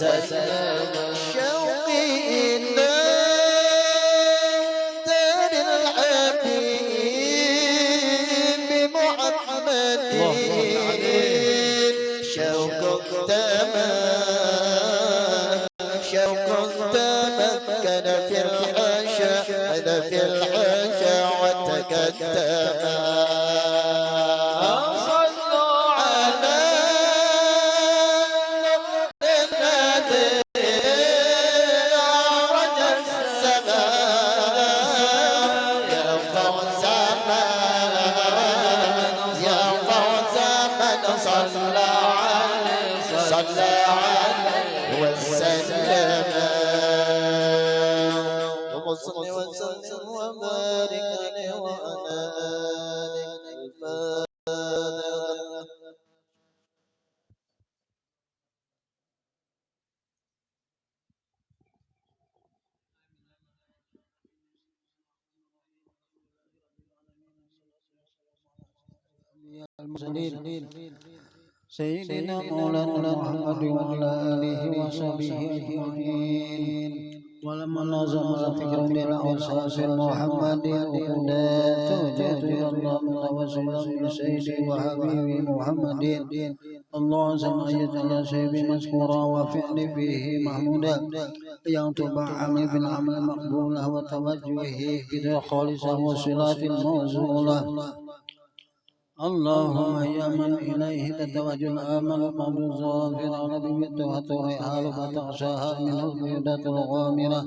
شوقي إلى دار الحبيب محمد شوق تمكن في الحشا وتكتم صلى عليه وسلم وصل وسلم وبارك عليه وعلى آله المرسلين سيدنا مولانا محمد وعلى آله وصحبه أجمعين ولما نظم الفكر بالأساس المحمد وقدات توجهت إلى الله من توسل بسيدي وحبيبي محمد الله سمع يجعل سيبي مذكورا وفعل فيه محمودا ينطبع عمل بالعمل مقبولا وتوجهه كذا خالصا وصلات الموصولة اللهم يا من إليه تتوجه الآمل بعد الظافر ونبيته رحال فتغشاها منه البيضة الغامرة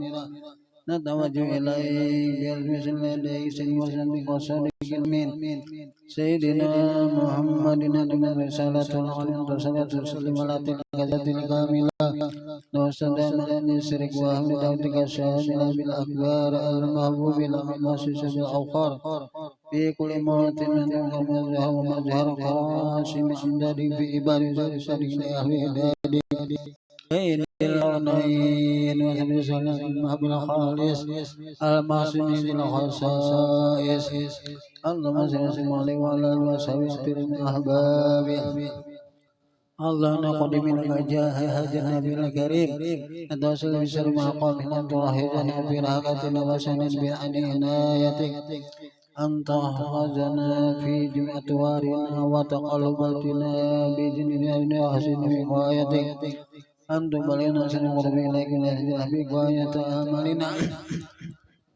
نتوجه إليه بالمثل ليس وسلم وصدق المين سيدنا محمد من رسالة العلم رسالة تسلم على تلك الكاملة وسلم من السرك وأهل دولتك الشاملة بالأكبار المحبوب المؤسس بالأوقار في كل موت من مظهر ومظهر قاسم سندري في إبار سرسل أهل دادي خير العونين وسلم المحب الخالص المعصوم بالخصائص اللهم صل عليه وعلى آله وصحبه من أحبابه الله نقضي من الجاه هذا النبي الكريم أتوسل بسر مقامنا ترهجنا في رهقتنا وسند بعنايتك أن تحفظنا في جميع أطوارنا وتقلباتنا بجنيننا وحسن وقايتك أن تبلغنا سنقرب إليك ونهدنا في غاية آمالنا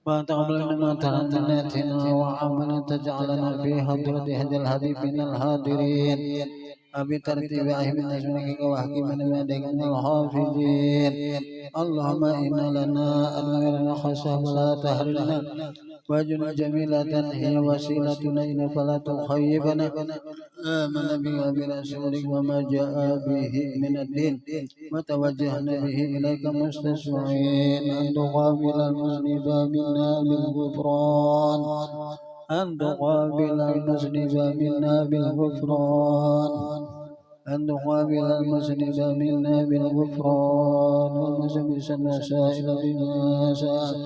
وتقبل منا ترنتنا وعملا تجعلنا في حضرة هذا الهدي من الحاضرين بترتيب أهم أسمائك وحكمنا بيدك من الحافظين اللهم إنا لنا أمرنا خصاب لا تحرمنا وجن جميلة هي وسيلتنا إلى فلا تخيبنا آمن بك برسولك وما جاء به من الدين وتوجهنا به إليك مستشفعين أن تقابل المذنب منا بالغفران أن تقابل المذنب منا بالغفران أن تقابل المذنب منا بالغفران والمسبس المسائل بما سأل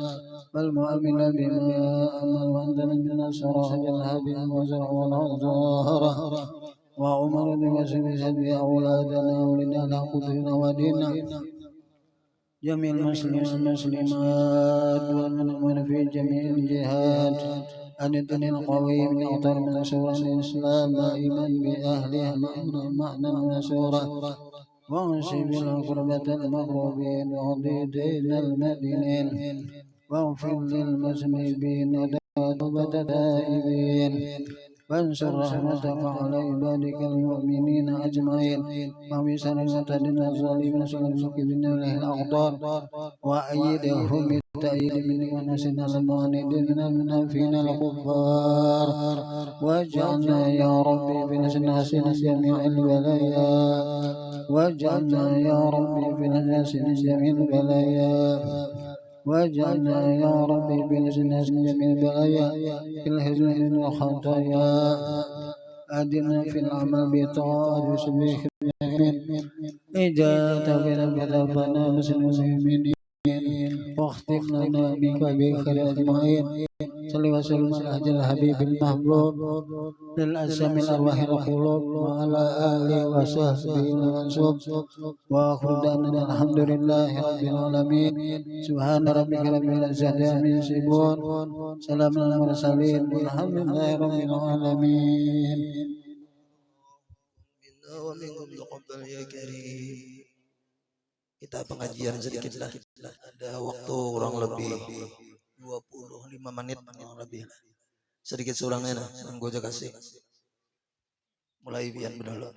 والمؤمن بما أمر وأنزل من السراج الهادي والزرع والظاهرة وعمر بمسبس بأولادنا ولنا قدرنا ودينا جميع المسلمين والمسلمات والمؤمنين في جميع الجهات أن الدين القوي من أوتار من سورة الإسلام دائما بأهله معنى وسورة وانشب القربة المغروبين وضيدين المدينين واغفر للمذنبين وتوبة التائبين وانشر رحمتك على عبادك المؤمنين أجمعين وبشر المعتدين الظالمين والمكذبين له الأقدار وأيدهم بالتأييد منك ونسنا المعاندين من المنافين الكفار واجعلنا يا ربي في نسنا جميع البلايا واجعلنا يا ربي في نسنا جميع البلايا واجعلنا يا ربي بنسنا جميع البلايا في الحزن والخطايا أدنا في العمل بطاعة وسبيح إجا تغير كتابنا مسلمين واختم لنا بك بخير أجمعين صل وسلم على أجل الحبيب المحبوب للأسم الأرواح القلوب وعلى آله وصحبه المنصوب وآخر دعوانا الحمد لله رب العالمين سبحان ربك رب العزة عما يصفون سلام على المرسلين والحمد لله رب العالمين. Wa minkum taqabbal ya karim. Kita pengajian sedikit lah. Ada waktu kurang lebih 25 menit kurang lebih. Sedikit surangnya nah, gue aja kasih. Mulai biar dulu.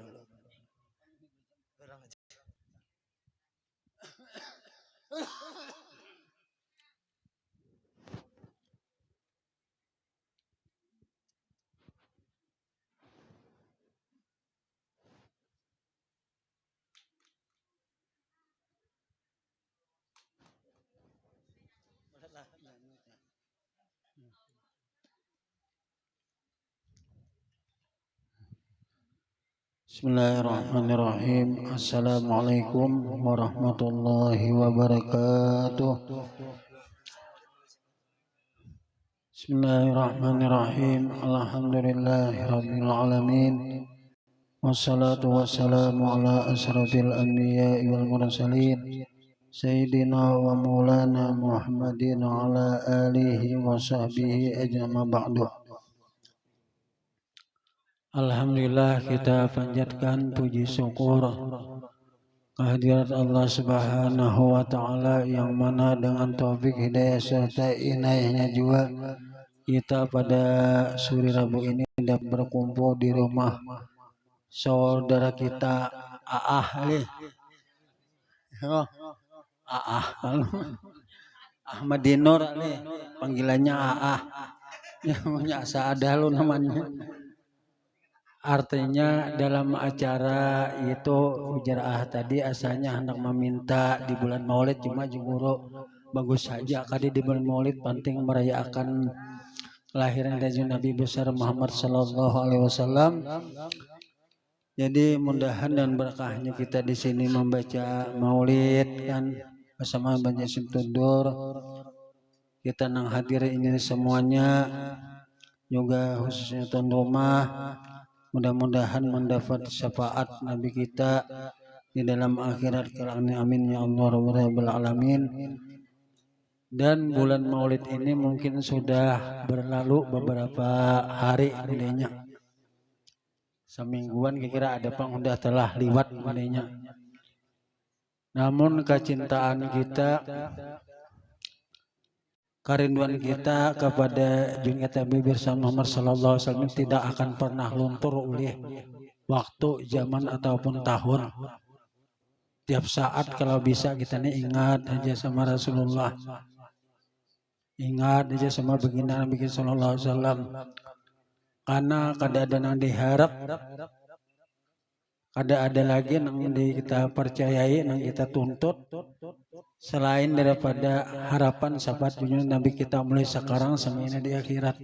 Bismillahirrahmanirrahim. Assalamualaikum warahmatullahi wabarakatuh. Bismillahirrahmanirrahim. Alhamdulillahirabbil alamin. Wassalatu wassalamu ala asrafil anbiya'i wal mursalin sayyidina wa maulana Muhammadin wa ala alihi wa sahbihi ajma ba'du. Alhamdulillah, kita panjatkan puji syukur kehadirat Allah Subhanahu wa taala yang mana dengan taufik hidayah serta inayahnya juga kita pada sore Rabu ini dapat berkumpul di rumah saudara kita Aah nih. Aah Ahmad Dinur nih, panggilannya Aah. Ya punya Saadah lu namanya. Artinya dalam acara itu ujar tadi asalnya hendak meminta di bulan Maulid, cuma juguro bagus saja kali di bulan Maulid penting merayakan kelahiran Nabi besar Muhammad sallallahu alaihi wasallam. Jadi mudahan dan berkahnya kita di sini membaca Maulid kan bersama banyak simtudur. Kita nang hadir ini semuanya juga khususnya tuan rumah. Mudah-mudahan mendapat syafaat Nabi kita di dalam akhirat kelak. Amin ya Allah rabbal alamin. Dan bulan Maulid ini mungkin sudah berlalu beberapa hari mudahnya. Semingguan kira-kira ada pang udah telah liwat mudahnya. Namun kecintaan kita, kerinduan kita kepada junjungan Nabi bersama Muhammad sallallahu alaihi wasallam tidak akan pernah luntur oleh waktu, zaman ataupun tahun. Tiap saat kalau bisa kita nih ingat aja sama Rasulullah. Ingat aja sama baginda Nabi sallallahu alaihi wasallam. Karena kada ada yang diharap, kada ada lagi yang kita percayai, yang kita tuntut selain daripada harapan syafaat junjungan Nabi kita mulai sekarang sampai di akhirat.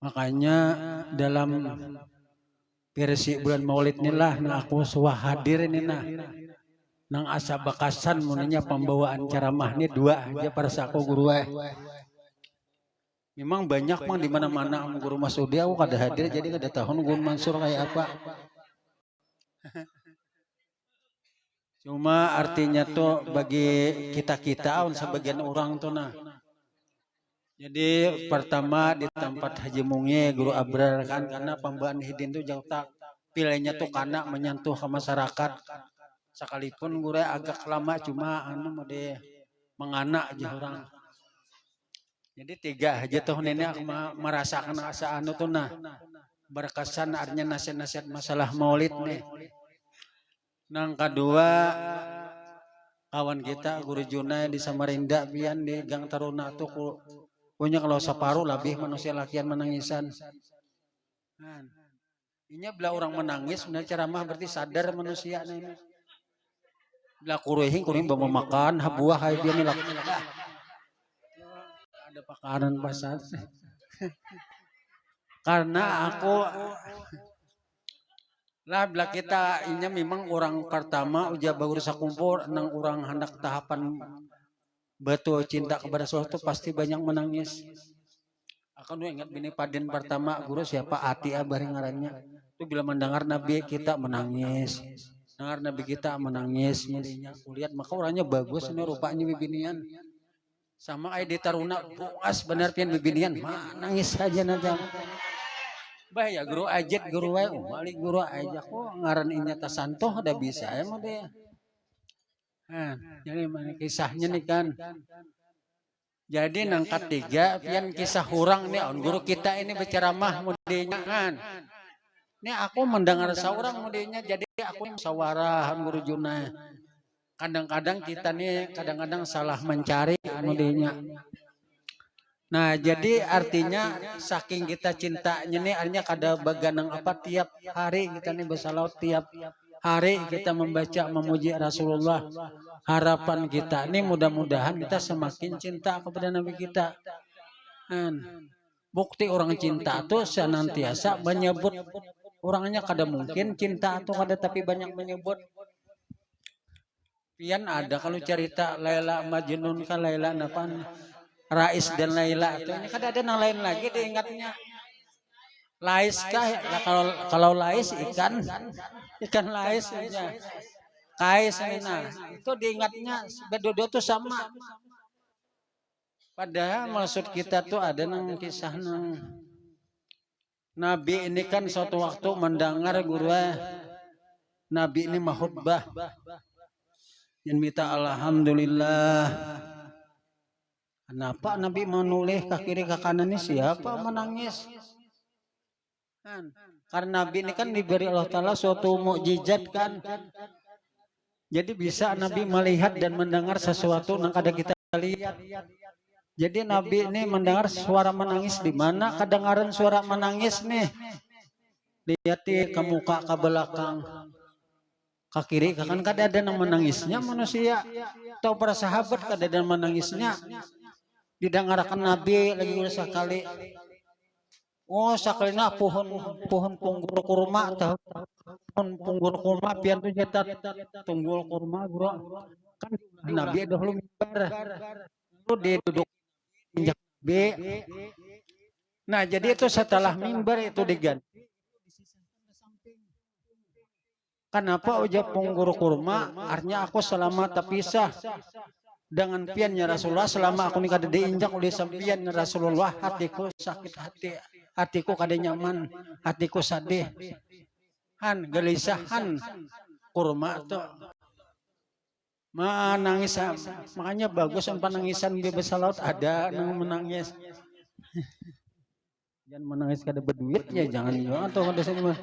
Makanya dalam versi bulan Maulid inilah nah aku suah hadir ini nah nang asa bakasan munanya pembawaan ceramah ini dua aja para saku guru memang banyak mang di mana-mana guru Masudi aku kada hadir jadi kada tahu guru Mansur kayak apa. Cuma artinya tuh bagi kita-kita sebagian orang tuh nah. Jadi pertama di tempat Haji Mungi Guru Abrar kan karena pembawaan hidin tuh jauh tak pilihnya tuh karena menyentuh ke masyarakat. Sekalipun guru agak lama cuma mau deh mengana aja orang. Jadi tiga aja tuh nenek aku merasakan asa anu tuh nah berkesan artinya nasihat-nasihat masalah Maulid nih. Nang kedua kawan kita Guru Junai di Samarinda pian di Gang Taruna tuh punya kalau separuh lebih manusia lakian menangisan. Ini bila orang menangis benar ceramah berarti sadar manusia ini. Bila kuring bawa makan buah hai dia nih ada pakaran pasar. Karena aku Lah bila kita inya memang orang pertama uja baru sakumpul nang orang hendak tahapan betul cinta kepada sesuatu pasti banyak menangis. Akan ingat bini paden pertama guru siapa Ati abari ngarannya. Itu bila mendengar Nabi kita menangis. Dengar Nabi kita menangis mulinya. Kulihat maka orangnya bagus ini rupanya bibinian. Sama kayak di taruna puas benar pian bibinian. Nangis saja nanti. Bah ya guru ajak guru wae balik guru ajak kok ngaran inya tasantoh ada bisa ya mah deh. Nah, jadi mana kisahnya nih kan. Jadi nang ketiga pian kisah hurang nih on guru kita ini berceramah mudinya kan. Ini aku mendengar seorang mudinya jadi aku musyawarah guru Juna. Kadang-kadang kita nih kadang-kadang salah mencari mudinya. Nah, jadi artinya saking kita cintanya nih artinya kada beganang apa tiap hari kita nih bersalawat tiap hari kita membaca memuji Rasulullah. Harapan kita nih mudah-mudahan kita semakin cinta kepada Nabi kita. Bukti orang cinta tuh senantiasa menyebut orangnya kada mungkin cinta atau kada tapi banyak menyebut. Pian ada kalau cerita Laila Majnun kan Laila napan Rais dan Laila itu ini kan ada yang lain lagi diingatnya. Lais kah? Nah, kalau lais ikan lais aja. Kais nah itu diingatnya berdua tuh sama. Padahal maksud kita tuh ada nang kisah nang Nabi ini kan suatu waktu mendengar guru Nabi ini mahutbah. Yang minta alhamdulillah. Kenapa Nabi menulis ke kiri ke kanan ini siapa menangis? Karena Nabi ini kan diberi Allah Ta'ala suatu mukjizat kan. Jadi bisa Nabi melihat dan mendengar sesuatu yang kada kita lihat. Jadi Nabi ini mendengar suara menangis di mana kedengaran suara menangis nih. Lihat ke muka ke belakang. Ke kiri kan kada ada yang menangisnya manusia. Atau para sahabat kada ada yang menangisnya. Didengarkan Nabi lagi sekali. Oh sakalina pohon punggur kurma tahu pohon punggur kurma pian tu nyetat tunggul kurma guru kan Nabi dahulu mimbar itu dia duduk injak B. Nah jadi itu setelah mimbar itu diganti. Kenapa ujar punggur kurma artinya aku selama terpisah dengan piannya Rasulullah selama aku nikah diinjak oleh sampian Rasulullah hatiku sakit hatiku kada nyaman hatiku sedih gelisahan kurma tuh menangis makanya bagus penangisan di besalaut ada nang menangis jangan menangis kada berduit ya jangan juga atau kada sini mah.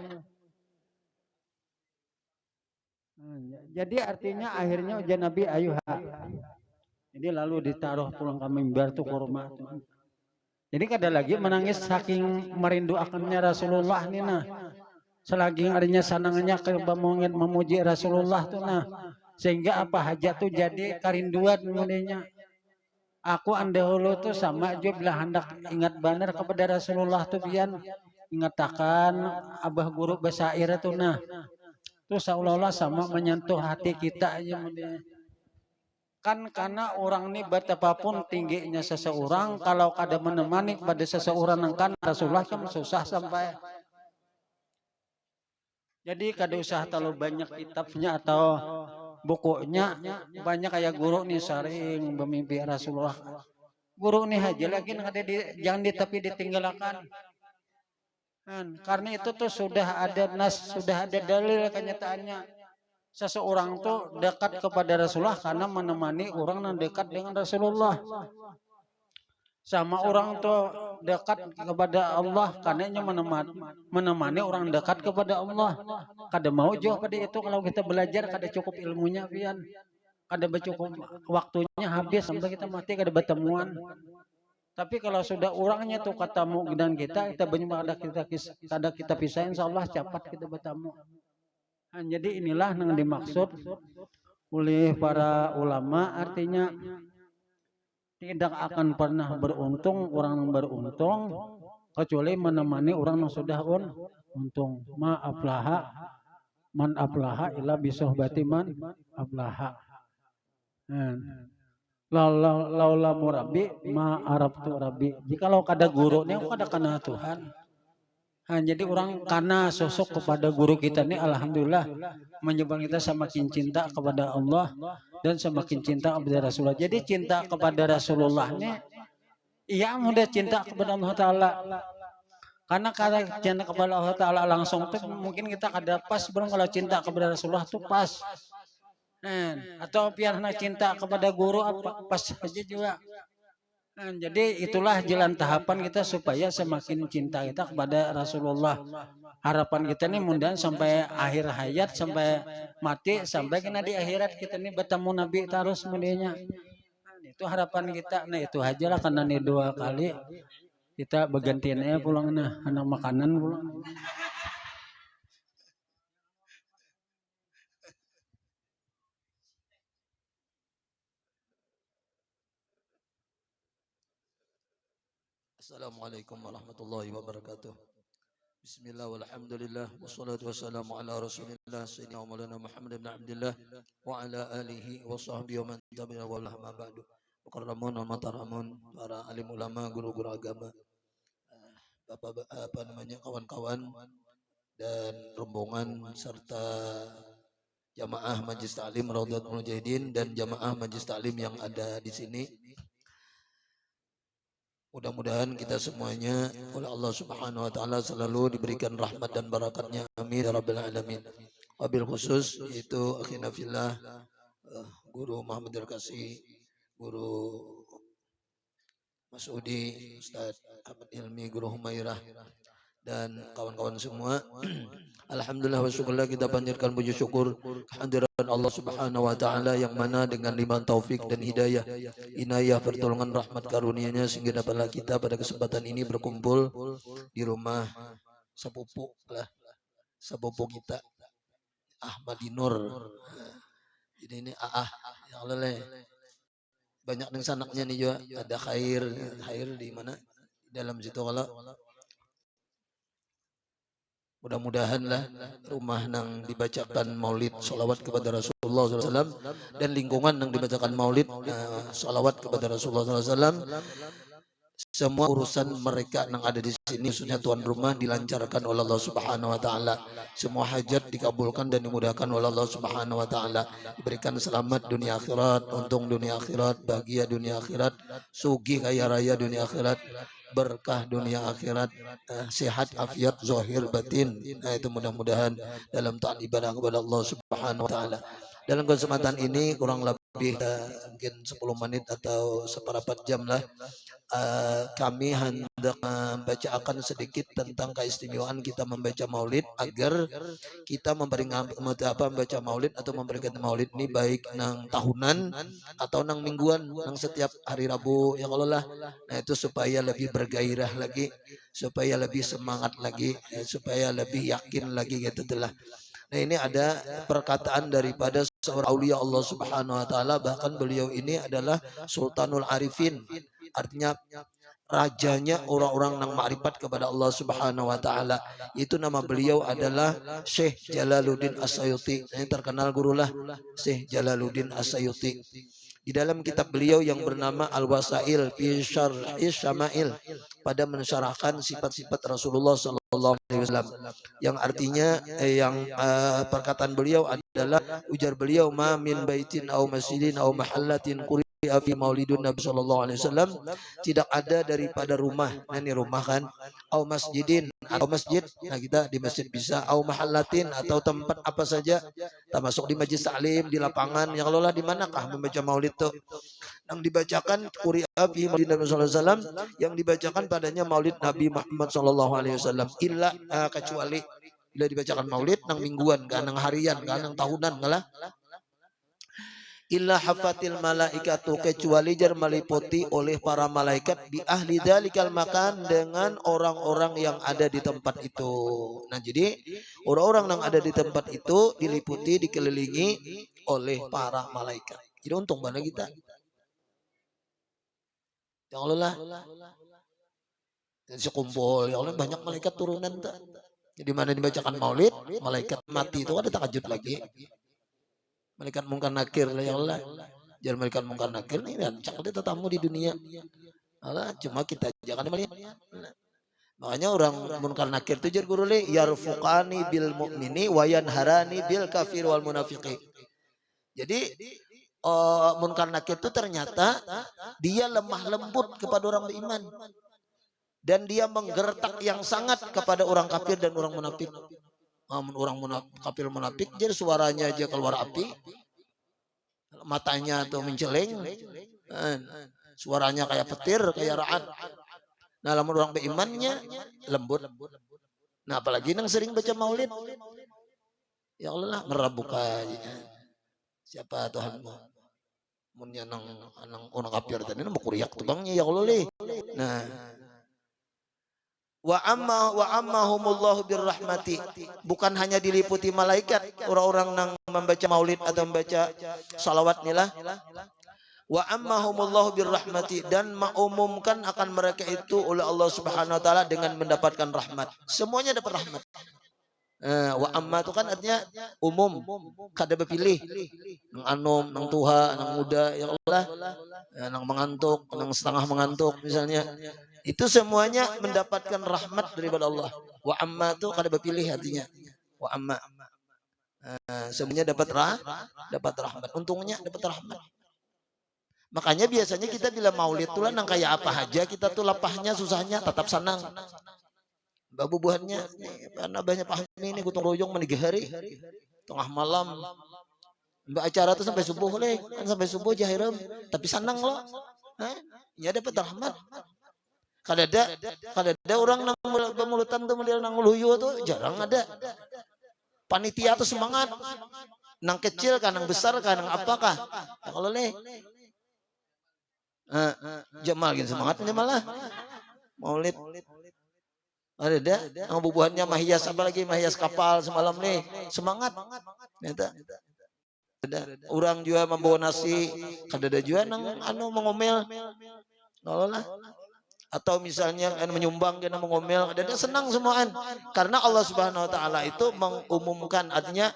Jadi artinya akhirnya ujian Nabi ayuha. Jadi lalu ditaruh pulang ke mimbar tuh kurma. Jadi kada lagi menangis saking merindu akannya Rasulullah nih nah. Selagi harinya sanangannya kebangungan memuji Rasulullah tuh nah. Sehingga apa hajat tuh jadi karinduan mulainya. Aku andahulu tuh sama aja bila hendak ingat benar kepada Rasulullah tuh pian ingatakan abah guru basair tuh nah. Tuh seolah-olah sama menyentuh hati kita aja mulainya. Kan karena orang ini betapapun tingginya seseorang kalau kada menemani pada seseorang yang kan Rasulullah kan susah sampai. Jadi kada usah terlalu banyak kitabnya atau bukunya banyak kayak guru nih sering memimpi Rasulullah. Guru nih aja lagi jangan tapi ditinggalkan. Karena itu tuh sudah ada sudah ada dalil kenyataannya. Seseorang tuh dekat kepada Rasulullah karena menemani orang yang dekat dengan Rasulullah. Sama orang tuh dekat kepada Allah karena menemani orang dekat kepada Allah. Kada mau jauh pada itu kalau kita belajar kada cukup ilmunya pian. Kada cukup waktunya habis sampai kita mati kada bertemuan. Tapi kalau sudah orangnya tuh ketemu dengan kita banyak ada kita pisah insyaallah cepat kita bertemu. Jadi inilah yang dimaksud oleh para ulama artinya tidak akan pernah beruntung orang yang beruntung kecuali menemani orang yang sudah untung. Maaflah man aflaha illa bisuhbati man aflaha. Laula murabbi ma arabtu rabbi. Jikalau kada guru nih kada kana Tuhan. Jadi orang karena sosok kepada guru kita ini alhamdulillah menyebabkan kita semakin cinta kepada Allah dan semakin cinta kepada Rasulullah. Jadi cinta kepada Rasulullah ini iya mudah cinta kepada Allah Ta'ala. Karena kalau cinta kepada Allah Ta'ala langsung tuh mungkin kita kada pas, belum kalau cinta kepada Rasulullah tuh pas. Atau piarna cinta kepada guru apa pas saja juga. Jadi itulah jalan tahapan kita supaya semakin cinta kita kepada Rasulullah. Harapan kita nih mudah sampai akhir hayat, sampai mati, sampai kena di akhirat kita nih bertemu Nabi terus mudahnya. Itu harapan kita. Nah itu aja lah karena nih 2 kali kita bergantiannya pulang anak makanan pulang. Assalamualaikum warahmatullahi wabarakatuh. Bismillah walhamdulillah wassalatu wassalamu ala rasulillah sayyidina maulana Muhammad ibn Abdullah wa ala alihi wa sahbihi wa man tabi'a wa ma ba'du. Mukarramun wa mataramun, para alim ulama, guru-guru agama, bapak kawan-kawan dan rombongan serta jamaah Majelis Ta'lim Raudhatul Mujahidin dan jamaah Majelis Ta'lim yang ada di sini. Mudah-mudahan kita semuanya oleh Allah Subhanahu wa taala selalu diberikan rahmat dan barakatnya. Amin ya rabbal alamin. Wabil khusus yaitu akhina fillah Guru Muhammad Al-Kasih, Guru Masudi, Ustaz Ahmad Ilmi, Guru Humairah dan kawan-kawan semua. Alhamdulillah wa syukurlah kita panjatkan puji syukur kehadiran Allah Subhanahu wa taala yang mana dengan limpahan taufik dan hidayah, inayah, pertolongan, rahmat karunia-Nya sehingga dapatlah kita pada kesempatan ini berkumpul di rumah sepupu kita Ahmadinur. Jadi ini yang leleh. Banyak yang sanaknya nih juga, ada khair di mana dalam situ kalau mudah-mudahan lah rumah yang dibacakan maulid salawat kepada Rasulullah SAW dan lingkungan yang dibacakan maulid salawat kepada Rasulullah SAW, semua urusan mereka yang ada di sini khususnya tuan rumah dilancarkan oleh Allah Subhanahu wa taala. Semua hajat dikabulkan dan dimudahkan oleh Allah Subhanahu wa taala. Diberikan selamat dunia akhirat, untung dunia akhirat, bahagia dunia akhirat, sugih kaya raya dunia akhirat, berkah dunia akhirat, sehat afiat zahir batin. Nah itu mudah-mudahan dalam taat ibadah kepada Allah Subhanahu wa taala. Dalam kesempatan ini kurang lebih mungkin 10 menit atau seperempat jam lah, kami hendak membacakan sedikit tentang keistimewaan kita membaca maulid agar kita membaca maulid atau memberikan maulid ini baik nang tahunan atau nang mingguan, nang setiap hari Rabu ya kalau lah. Nah itu supaya lebih bergairah lagi, supaya lebih semangat lagi, supaya lebih yakin lagi gitu telah. Nah ini ada perkataan daripada seorang aulia Allah Subhanahu wa taala, bahkan beliau ini adalah Sultanul Arifin, artinya rajanya orang-orang yang makrifat kepada Allah Subhanahu wa taala. Itu nama beliau adalah Syekh Jalaluddin As-Sayuti. Ini terkenal gurulah Syekh Jalaluddin As-Sayuti. Di dalam kitab beliau yang bernama Al-Wasail fi Syar'i Syama'il, pada mensyarahkan sifat-sifat Rasulullah sallallahu alaihi wasallam, yang artinya perkataan beliau adalah, ujar beliau, ma min baitin aw masjidin aw mahallatin fi maulidun Nabi sallallahu alaihi wasallam, tidak ada daripada rumah, nah ini rumah kan, au masjidin atau masjid, nah kita di masjid bisa, au mahallatin atau tempat apa saja, termasuk di majelis taklim, di lapangan, yang lola di manakah membaca maulid tuh? Yang dibacakan quri'a fi maulid Nabi sallallahu alaihi wasallam, yang dibacakan padanya maulid Nabi Muhammad sallallahu alaihi wasallam, illa kecuali bila dibacakan maulid nang mingguan, kan nang harian, kan nang tahunan ngalah. Illa hafatil malaikatu, kecuali jar meliputi oleh para malaikat, bi ahli dzalikal makan, dengan orang-orang yang ada di tempat itu. Nah jadi orang-orang yang ada di tempat itu diliputi, dikelilingi oleh para malaikat. Jadi untung mana kita. Yang Allah lah. Dan sekumpul, ya Allah banyak malaikat turunan tak. Jadi mana dibacakan maulid, malaikat mati itu ada takajud lagi. Malaikat mungkar nakir lah ya Allah. Jangan malaikat mungkar nakir nih rancak dia tetamu di dunia. Allah cuma kita jangan melihat. Makanya orang munkar nakir itu guru le yarfuqani bil mu'mini wa yanharani bil kafir wal munafiqi. Jadi munkar nakir itu ternyata dia lemah lembut kepada orang beriman. Dan dia menggertak yang sangat kepada orang kafir dan orang munafik. Orang kafir munafik jadi suaranya aja keluar api, matanya tuh menceleng, suaranya kayak petir, kayak ra'ad. Nah, lamun orang berimannya lembut. Nah, apalagi yang sering baca maulid, ya Allah merabuka. Siapa Tuhanmu? Munnya nang orang kafir tadi mau kuriak tubangnya ya Allah le. Nah, wa ammahumullahu birrahmati, bukan hanya diliputi malaikat orang-orang yang membaca maulid atau membaca salawat nilah. Wa ammahumullahu birrahmati, dan mengumumkan akan mereka itu oleh Allah Subhanahu wa taala dengan mendapatkan rahmat. Semuanya dapat rahmat. Wa amma itu kan artinya umum, kada berpilih. Nang anom, nang tuha, nang muda, ya Allah, nang mengantuk, nang setengah mengantuk misalnya. Itu semuanya mendapatkan rahmat daripada Allah. Wa amma itu kada berpilih artinya. Wa amma. Semuanya dapat rahmat. Untungnya dapat rahmat. Makanya biasanya kita bila maulid tuh nang kayak apa aja kita tuh lapahnya susahnya tetap senang. Bubuhannya karena banyak paham ini gotong royong menigah hari tengah malam mbak acara tuh sampai subuh le kan sampai subuh jahiram tapi senang loh. Ya dapat rahmat. Kadada orang nang pemulutan tuh model nang luyu tuh jarang ada. Panitia tuh semangat. Nang kecil kan, nang besar kan, nang apakah? Kalau le Jamal gitu semangatnya malah maulid. Ada yang bubuhannya mahias apalagi mahias kapal semalam nih semangat. Nyata. Orang juga membawa nasi, kadada juga nang mengomel. Allah. Atau misalnya menyumbang dia mengomel, kadada senang semuaan. Karena Allah Subhanahu wa taala itu mengumumkan artinya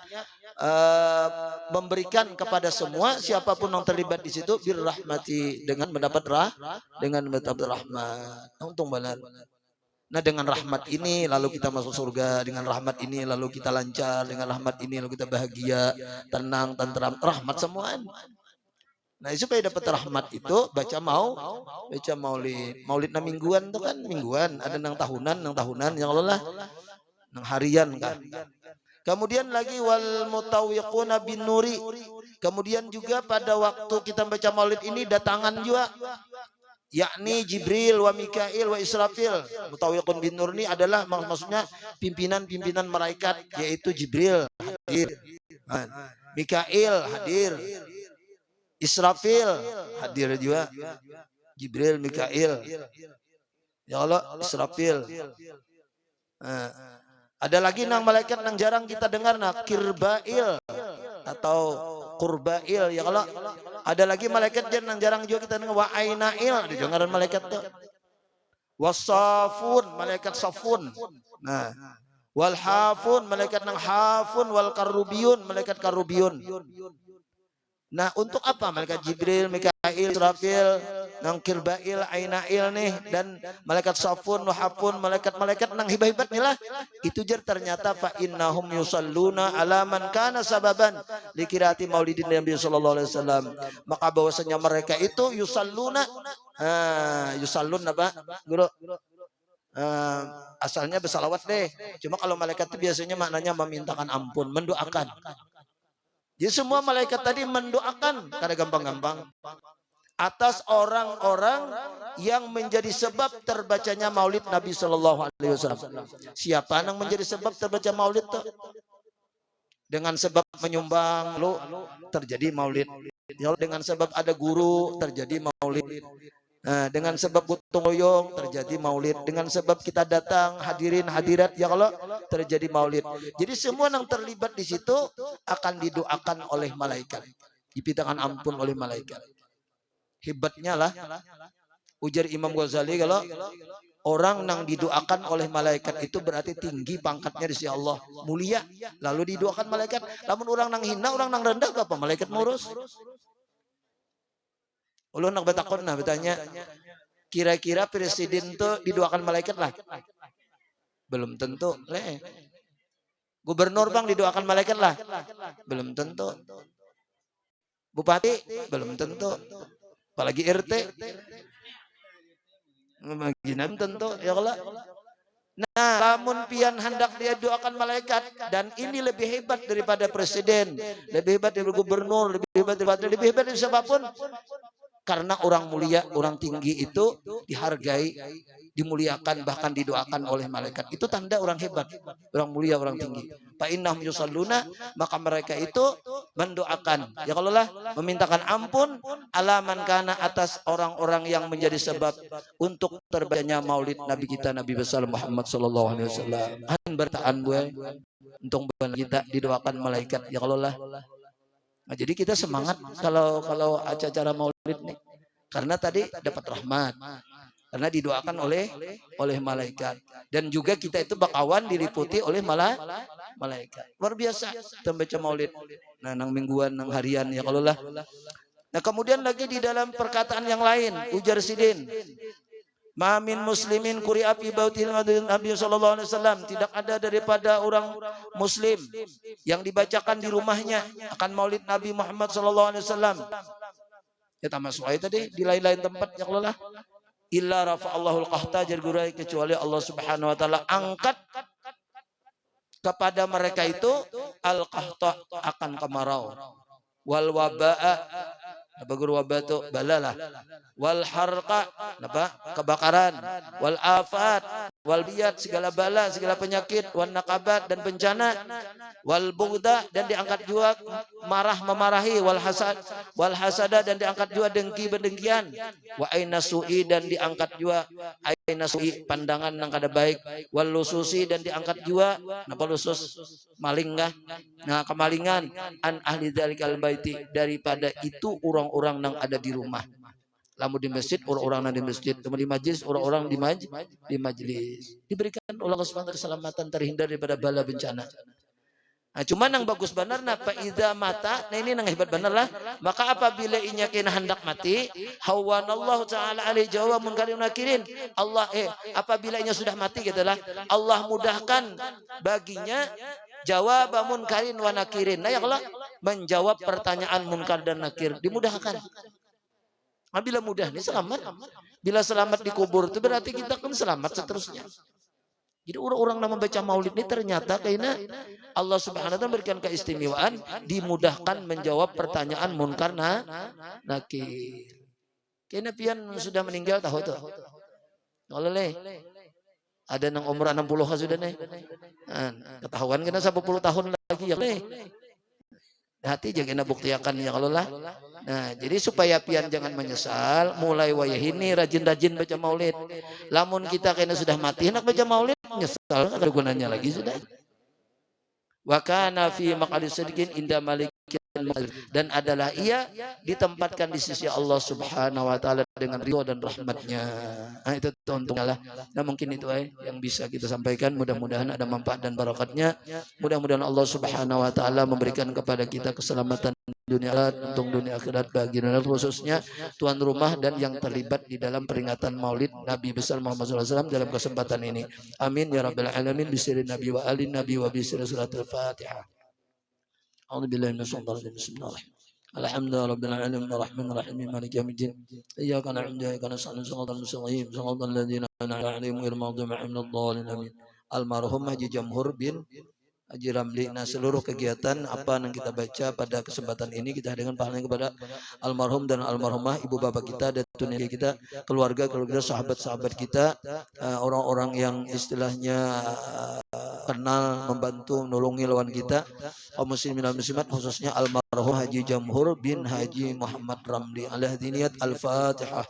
memberikan kepada semua siapapun yang terlibat di situ birrahmati dengan mendapat rahmat. Untung benar. Nah dengan rahmat ini lalu kita masuk surga, dengan rahmat ini lalu kita lancar, dengan rahmat ini lalu kita bahagia, tenang, tentram, rahmat semuaan. Nah supaya dapat rahmat itu baca maulid. Maulid na mingguan itu kan mingguan, ada nang tahunan yang Allah nang harian kan. Kemudian lagi wal mutawiquna bin nuri. Kemudian juga pada waktu kita baca maulid ini datangan juga yakni Jibril wa Mikail wa Israfil. Mutawiqun bin nur ini adalah maksudnya pimpinan-pimpinan malaikat, yaitu Jibril hadir, Mikail hadir, Israfil hadir juga. Jibril, Mikail, ya Allah, Israfil. Ada lagi nang malaikat nang jarang kita dengar, Kirbail atau Qurbail, ya Allah. Ada lagi malaikat yang jarang juga kita dengar, wa ainail, didengaran malaikat tuh. Wasafun, malaikat safun. Nah, wal hafun, malaikat nang hafun, wal karubiyun, malaikat karubiyun. Nah, untuk apa malaikat Jibril, Mikail, Israfil, nang Kirbail, ainail nih, dan malaikat safun, hafun, malaikat nang hibat-hibat nih lah. Itu jar ternyata fa innahum yusalluna ala man kana sababan likirati maulidin Nabi sallallahu alaihi wasallam. Maka bahwasanya mereka itu yusalluna, yusallun apa? Guru. Asalnya bersalawat deh. Cuma kalau malaikat itu biasanya maknanya memintakan ampun, mendoakan. Jadi semua malaikat tadi mendoakan karena gampang-gampang atas orang-orang yang menjadi sebab terbacanya maulid Nabi Shallallahu Alaihi Wasallam. Siapa yang menjadi sebab terbaca maulid tuh? Dengan sebab menyumbang lu terjadi maulid. Dengan sebab ada guru terjadi maulid. Dengan sebab gotong royong terjadi maulid. Dengan sebab kita datang hadirin hadirat ya Allah terjadi maulid. Jadi semua yang terlibat di situ akan didoakan oleh malaikat, dipintakan ampun oleh malaikat. Hebatnya lah ujar Imam Ghazali kalau orang yang didoakan oleh malaikat itu berarti tinggi pangkatnya di sisi Allah, mulia, lalu didoakan malaikat. Namun orang nang hina, orang nang rendah apa malaikat ngurus? Ulun nak bertakon nah bertanya, kira-kira presiden tuh didoakan malaikat lah? Belum tentu. Gubernur bang didoakan malaikat lah? Belum tentu. Bupati belum tentu. Apalagi RT. Belum tentu ya Allah. Nah, lamun pian hendak dia doakan malaikat, dan ini lebih hebat daripada presiden, lebih hebat daripada gubernur, lebih hebat dari siapapun. Karena orang mulia, orang tinggi itu dihargai, dimuliakan, bahkan didoakan oleh malaikat. Itu tanda orang hebat, orang mulia, orang tinggi. Fa innahum yusalluna, maka mereka itu mendoakan, ya kalau lah memintakan ampun alaman kana atas orang-orang yang menjadi sebab untuk terbacanya maulid Nabi kita Nabi besar Muhammad sallallahu alaihi wasallam. An bertaan gue untuk kita didoakan malaikat, ya kalau lah. Nah, jadi kita semangat kalau acara maulid nih, karena tadi dapat rahmat, karena didoakan oleh malaikat, dan juga kita itu bakawan diliputi oleh malaikat. Luar biasa membaca maulid. Nah, nang mingguan, nang harian ya kalau lah. Nah, kemudian lagi di dalam perkataan yang lain, ujar Sidin, Mamin muslimin kuri api bautil Nabi sallallahu alaihi wasallam, tidak ada daripada orang muslim yang dibacakan di rumahnya akan maulid Nabi Muhammad sallallahu alaihi wasallam. Ya termasuk ayat tadi di lain-lain tempat ya Allah. Illa rafa'allahu al-qahta, jargurai, kecuali Allah Subhanahu wa taala angkat kepada mereka itu al-qahta, akan kemarau, wal waba'a, apa guru wabah itu balalah, wal harqa, apa kebakaran, wal afat, wal biyat, segala bala, segala penyakit, wan naqabat, dan bencana, wal bughda, dan diangkat juga marah memarahi, wal hasada, dan diangkat juga dengki berdengkian, wa aina su'i, dan diangkat juga aina su'i, pandangan yang kada baik, wal lususi, dan diangkat juga napa lusus, maling kah? Nah, kemalingan, an ahli dzalikal baiti, daripada itu orang-orang yang ada di rumah. Lamu di masjid, orang-orang yang di masjid, di majlis, orang-orang di majlis. Diberikan oleh Allah Subhanahu keselamatan, terhindar daripada bala bencana. Nah, cuman yang bagus benar nah fa idza mata, nah ini yang hebat benar lah. Maka apabila inya kena hendak mati, hawanallahu taala alaihi jawa munkarin nakirin. Allah apabila inya sudah mati gitulah, Allah mudahkan baginya jawab munkarin wa nakirin. Nah ya Allah menjawab pertanyaan munkar dan nakir, dimudahkan. Nah, bila mudah ini selamat. Bila selamat di kubur itu berarti kita kan selamat seterusnya. Jadi orang-orang yang membaca maulid ini ternyata kayaknya Allah Subhanahu wa taala berikan keistimewaan, dimudahkan menjawab pertanyaan munkar nakir. Kayaknya pian sudah meninggal tahu tuh. Oleh ada nang umur 60 sudah nih. Ketahuan kena 10 tahun lagi ya leh. Hati jangan buktiakan ya kalau lah. Nah, jadi supaya pian jangan menyesal, mulai wayahini rajin-rajin baca maulid. Lamun kita kena sudah mati hendak baca maulid, nyesal ada gunanya lagi sudah. Wa kana fi maq'adi sidqin inda malikin, dan adalah ia ditempatkan di sisi Allah Subhanahu wa taala dengan ridho dan rahmatnya. Nah, itu untunglah. Nah, mungkin itu yang bisa kita sampaikan. Mudah-mudahan ada manfaat dan barakatnya. Mudah-mudahan Allah Subhanahu wa taala memberikan kepada kita keselamatan dunia akhirat, untung dunia akhirat bagi khususnya tuan rumah dan yang terlibat di dalam peringatan Maulid Nabi besar Muhammad SAW dalam kesempatan ini. Amin ya rabbal alamin. Bismillah Nabi wa alin Nabi wa bismillah suratul Fatihah. A'udzubillahi minasyaitonir rajim. Bismillahirrahmanirrahim. Alhamdulillah rabbil alamin arrahmanir rahim maliki yaumiddin. Iyyaka na'budu wa iyyaka nasta'in shiratal mustaqim shiratal ladzina an'amta 'alaihim ghairil maghdubi 'alaihim waladdallin. Amin. Almarhum Haji Jamhur bin Haji Ramli. Nah, seluruh kegiatan apa yang kita baca pada kesempatan ini kita hadirkan pahalanya kepada almarhum dan almarhumah, ibu bapak kita dan dunia kita, keluarga, sahabat-sahabat kita, orang-orang yang istilahnya kenal, membantu, menolongi lawan kita, kaum muslimin dan muslimat, khususnya almarhum Haji Jamhur bin Haji Muhammad Ramli. Al-Hadiniyat Al-Fatihah.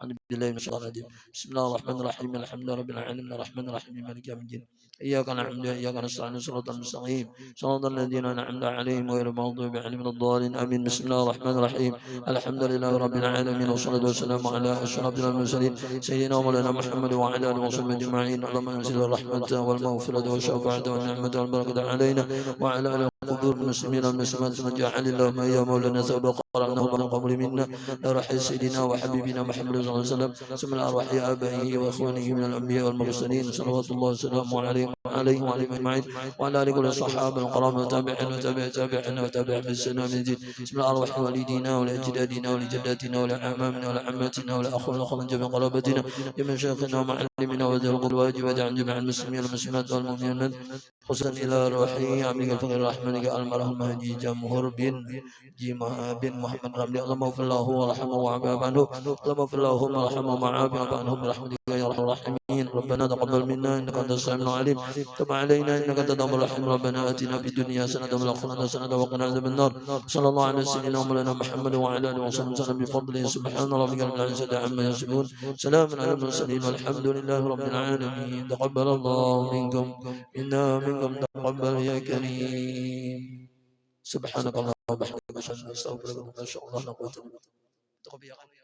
أعوذ بالله من الشيطان الرجيم. بسم الله الرحمن الرحيم. الحمد لله رب العالمين الرحمن الرحيم مالك يوم الدين. إياك نعبد وإياك نستعين صراط المستقيم صراط الذين أنعمت عليهم غير المغضوب عليهم ولا الضالين آمين. بسم الله الرحمن الرحيم. الحمد لله رب العالمين والصلاة والسلام على أشرف المرسلين سيدنا مولانا محمد وعلى آله وصحبه أجمعين. اللهم أنزل الرحمة والمغفرة والشفاعة والنعمة والبركة علينا وعلى آله قبور المسلمين والمسلمات من جعل اللهم يا مولانا ثوب قرأناه من قبل منا لروح سيدنا وحبيبنا محمد صلى الله عليه وسلم ثم الأرواح آبائه وإخوانه من الأنبياء والمرسلين صلوات الله وسلامه عليهم وعليهم أجمعين وعلى آل كل الصحابة الكرام وتابعين وتابعين وتابع بالسلام الدين ثم الأرواح والدينا ولأجدادنا ولجداتنا ولأعمامنا ولعماتنا ولأخونا وأخوان جميع قرابتنا جميع شيخنا ومعلمنا وذي القدوة الواجب وجعل جميع المسلمين والمسلمات والمؤمنين خصوصا إلى روحي عبدك الفقير الرحمن المرحوم المهدي جمهور بن محمد رملي. اللهم اغفر له ورحمه وعافه عنه. اللهم اغفر له ورحمه وعافه عنه برحمتك يا ارحم الراحمين. ربنا تقبل منا انك انت السميع العليم تب علينا انك انت التواب الرحيم. ربنا اتنا في الدنيا حسنه وفي الاخره حسنه وقنا عذاب النار. صلى الله على سيدنا مولانا محمد وعلى اله وصحبه وسلم بفضله. سبحان ربك رب العزه عما يصفون سلام على المرسلين والحمد لله رب العالمين. تقبل الله منكم إنا منكم تقبل يا كريم. سبحانك اللهم وبحمدك أشهد أن لا إله إلا أنت أستغفرك وأتوب إليك.